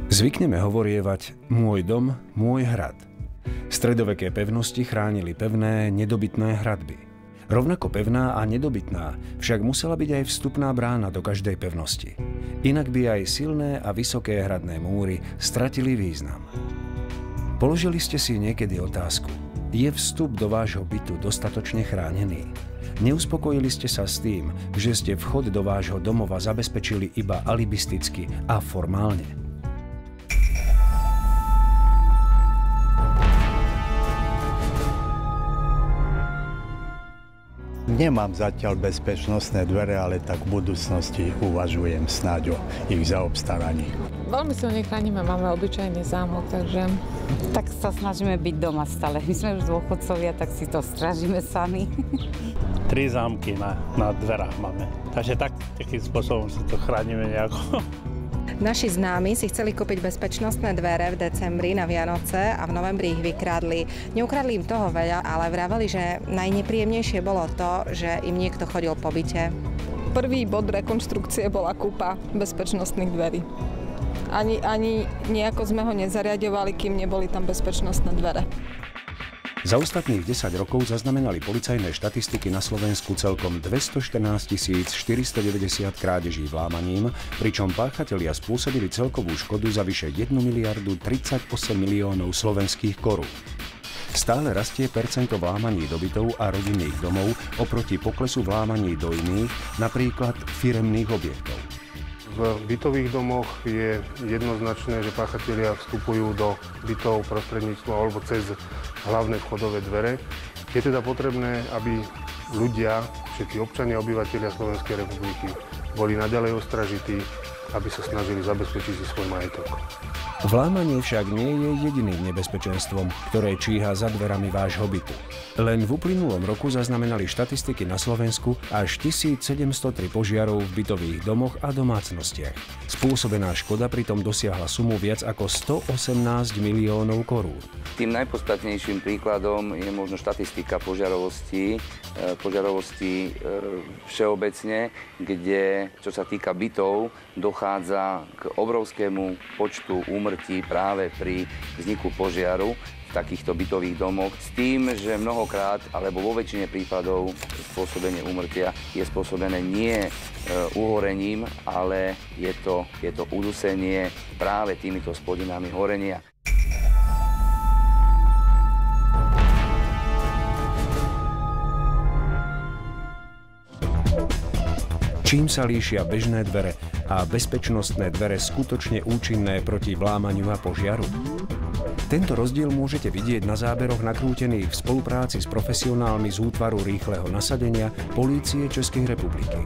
Zvykneme hovorievať môj dom, môj hrad. Stredoveké pevnosti chránili pevné, nedobytné hradby. Rovnako pevná a nedobytná však musela byť aj vstupná brána do každej pevnosti. Inak by aj silné a vysoké hradné múry stratili význam. Položili ste si niekedy otázku, je vstup do vášho bytu dostatočne chránený? Neuspokojili ste sa s tým, že ste vchod do vášho domova zabezpečili iba alibisticky a formálne? Nemám zatiaľ bezpečnostné dvere, ale tak v budúcnosti uvažujem snáď o ich zaobstaraní. Veľmi silne chránime, máme obyčajný zámok, takže... Tak sa snažíme byť doma stále. My sme už dôchodcovia, tak si to strážime sami. 3 zámky na dverách máme, takže takým spôsobom si to chránime nejako. Naši známi si chceli kúpiť bezpečnostné dvere v decembri na Vianoce a v novembri ich vykradli. Neukradli im toho veľa, ale vraveli, že najnepríjemnejšie bolo to, že im niekto chodil po byte. Prvý bod rekonštrukcie bola kúpa bezpečnostných dverí. Ani nejako sme ho nezariadovali, kým neboli tam bezpečnostné dvere. Za ostatných 10 rokov zaznamenali policajné štatistiky na Slovensku celkom 214 490 krádeží vlámaním, pričom páchatelia spôsobili celkovú škodu za vyše 1 miliardu 38 miliónov slovenských korún. Stále rastie percento vlámaní do bytov a rodinných domov oproti poklesu vlámaní do iných, napríklad firemných objektov. V bytových domoch je jednoznačné, že páchatelia vstupujú do bytov prostredníctvom alebo cez hlavné vchodové dvere. Je teda potrebné, aby ľudia, všetci občania, obyvatelia Slovenskej republiky boli naďalej ostražití, aby sa snažili zabezpečiť si svoj majetok. Vlámanie však nie je jediným nebezpečenstvom, ktoré číha za dverami vášho bytu. Len v uplynulom roku zaznamenali štatistiky na Slovensku až 1703 požiarov v bytových domoch a domácnostiach. Spôsobená škoda pritom dosiahla sumu viac ako 118 miliónov korún. Tým najpodstatnejším príkladom je možno štatistika požiarovosti všeobecne, kde, čo sa týka bytov, dochádza k obrovskému počtu úmrtí práve pri vzniku požiaru v takýchto bytových domoch, s tým, že mnohokrát, alebo vo väčšine prípadov spôsobenie úmrtia je spôsobené nie uhorením, ale je to udusenie práve týmito spodinami horenia. Čím sa líšia bežné dvere a bezpečnostné dvere skutočne účinné proti vlámaniu a požiaru? Tento rozdiel môžete vidieť na záberoch nakrútených v spolupráci s profesionálmi z útvaru rýchleho nasadenia Polície Českej republiky.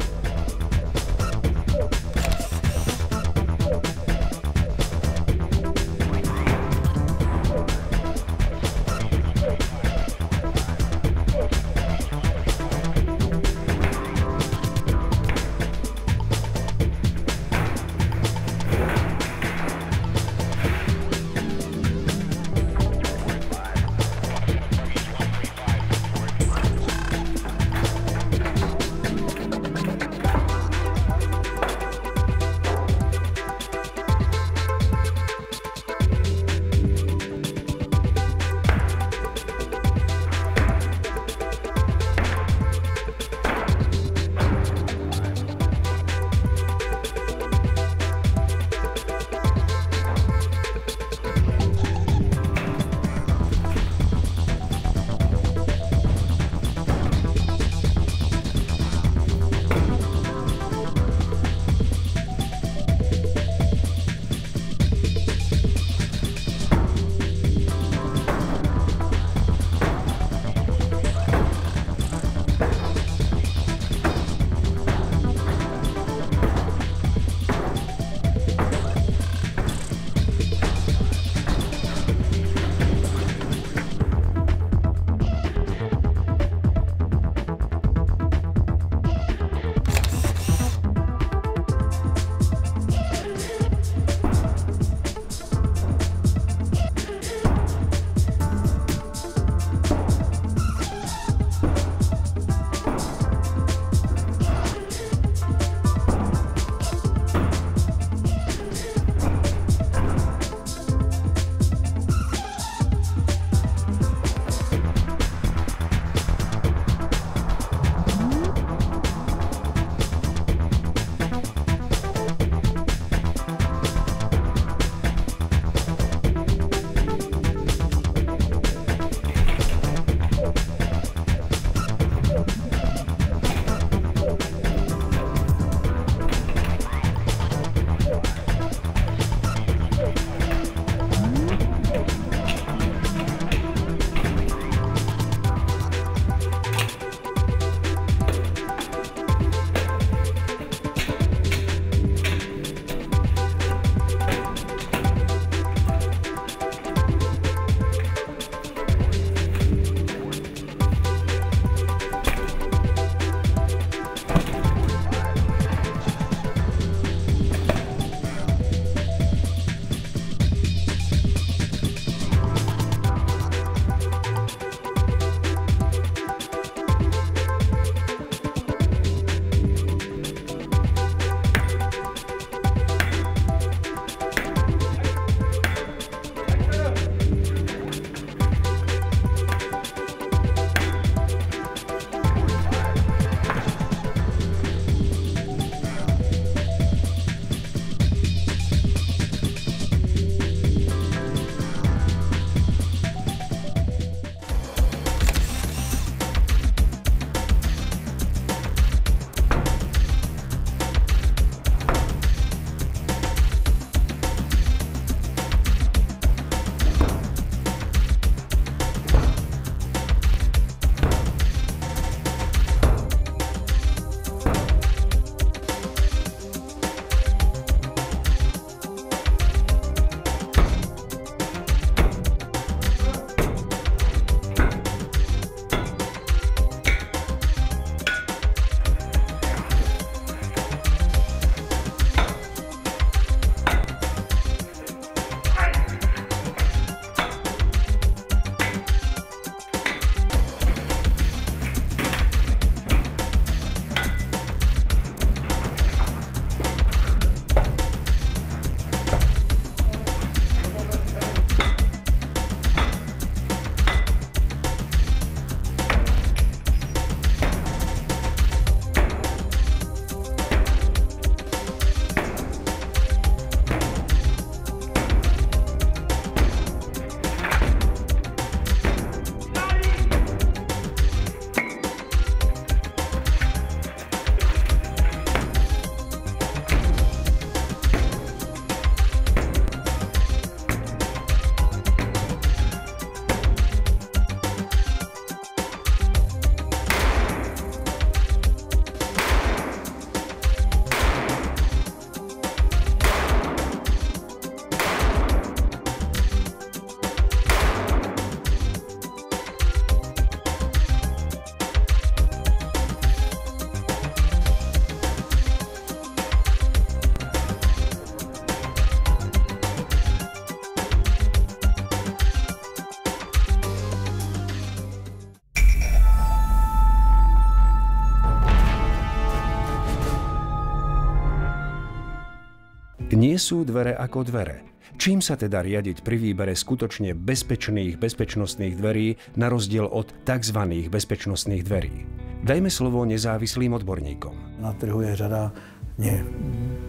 Nie sú dvere ako dvere. Čím sa teda riadiť pri výbere skutočne bezpečných bezpečnostných dverí na rozdiel od tzv. Bezpečnostných dverí? Dajme slovo nezávislým odborníkom. Na trhu je řada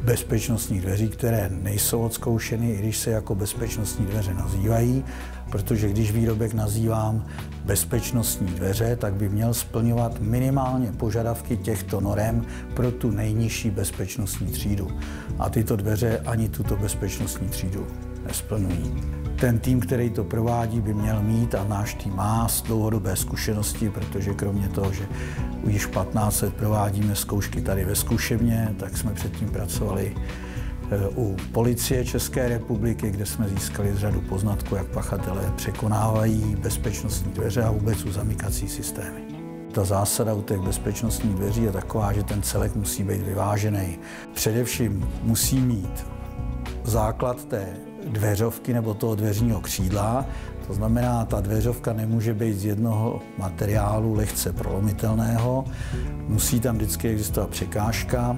bezpečnostních dveří, které nejsou odzkoušeny, i když se jako bezpečnostní dveře nazývají, protože když výrobek nazývám bezpečnostní dveře, tak by měl splňovat minimálně požadavky těchto norem pro tu nejnižší bezpečnostní třídu. A tyto dveře ani tuto bezpečnostní třídu nesplňují. Ten tým, který to provádí, by měl mít, a náš tým má dlouhodobé zkušenosti, protože kromě toho, že již 15 let provádíme zkoušky tady ve zkušebně, tak jsme předtím pracovali u policie České republiky, kde jsme získali řadu poznatků, jak pachatelé překonávají bezpečnostní dveře a vůbec zamykací systémy. Ta zásada u těch bezpečnostních dveří je taková, že ten celek musí být vyvážený. Především musí mít základ té dveřovky nebo toho dveřního křídla. To znamená, ta dveřovka nemůže být z jednoho materiálu lehce prolomitelného. Musí tam vždycky existovat překážka.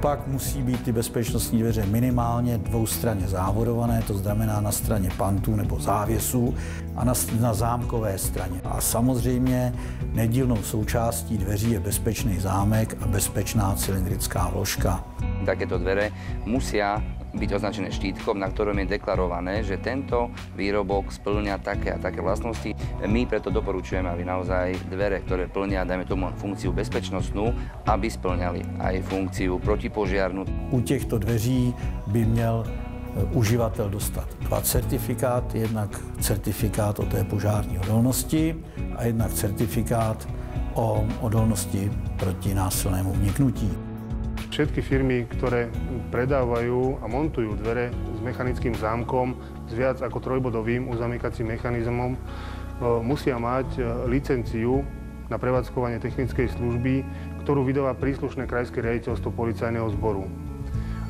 Pak musí být ty bezpečnostní dveře minimálně dvoustranně závodované, to znamená na straně pantů nebo závěsů a na zámkové straně. A samozřejmě nedílnou součástí dveří je bezpečný zámek a bezpečná cylindrická vložka. Takéto dvere musia byť označené štítkom, na ktorom je deklarované, že tento výrobok spĺňa také a také vlastnosti. My preto doporučujeme, aby naozaj dvere, ktoré plnia, dajme tomu, funkciu bezpečnostnú, aby spĺňali aj funkciu protipožiarnu. U těchto dveří by měl uživatel dostat dva certifikáty, jednak certifikát o té požární odolnosti a jednak certifikát o odolnosti proti násilnému vniknutí. Všetky firmy, ktoré predávajú a montujú dvere s mechanickým zámkom s viac ako trojbodovým uzamykacím mechanizmom, musia mať licenciu na prevádzkovanie technickej služby, ktorú vydáva príslušné krajské riaditeľstvo policajného zboru.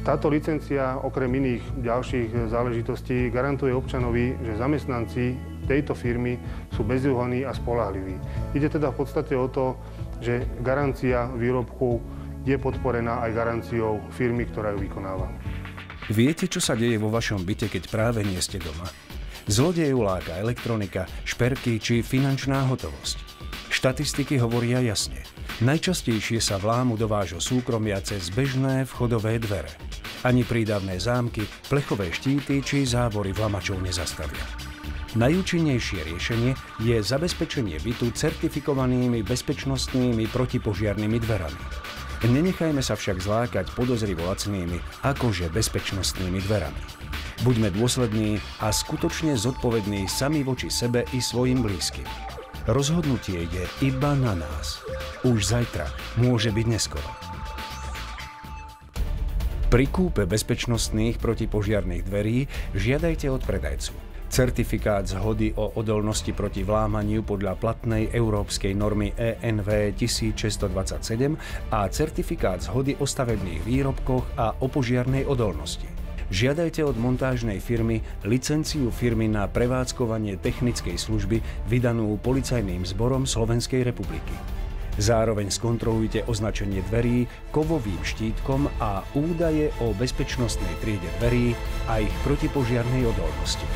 Táto licencia okrem iných ďalších záležitostí garantuje občanovi, že zamestnanci tejto firmy sú bezúhonní a spoľahliví. Ide teda v podstate o to, že garancia výrobku je podporená aj garanciou firmy, ktorá ju vykonáva. Viete, čo sa deje vo vašom byte, keď práve nie ste doma? Zlodeju láka elektronika, šperky či finančná hotovosť. Štatistiky hovoria jasne. Najčastejšie sa vlámu do vášho súkromia cez bežné vchodové dvere. Ani prídavné zámky, plechové štíty či závory vlamačov nezastavia. Najúčinnejšie riešenie je zabezpečenie bytu certifikovanými bezpečnostnými protipožiarnymi dverami. Nenechajme sa však zlákať podozrivo lacnými, akože bezpečnostnými dverami. Buďme dôslední a skutočne zodpovední sami voči sebe i svojim blízkym. Rozhodnutie je iba na nás. Už zajtra môže byť neskoro. Pri kúpe bezpečnostných protipožiarnych dverí žiadajte od predajcu certifikát zhody o odolnosti proti vlámaniu podľa platnej európskej normy ENV 1627 a certifikát zhody o stavebných výrobkoch a o požiarnej odolnosti. Žiadajte od montážnej firmy licenciu firmy na prevádzkovanie technickej služby vydanú Policajným zborom Slovenskej republiky. Zároveň skontrolujte označenie dverí kovovým štítkom a údaje o bezpečnostnej triede dverí a ich protipožiarnej odolnosti.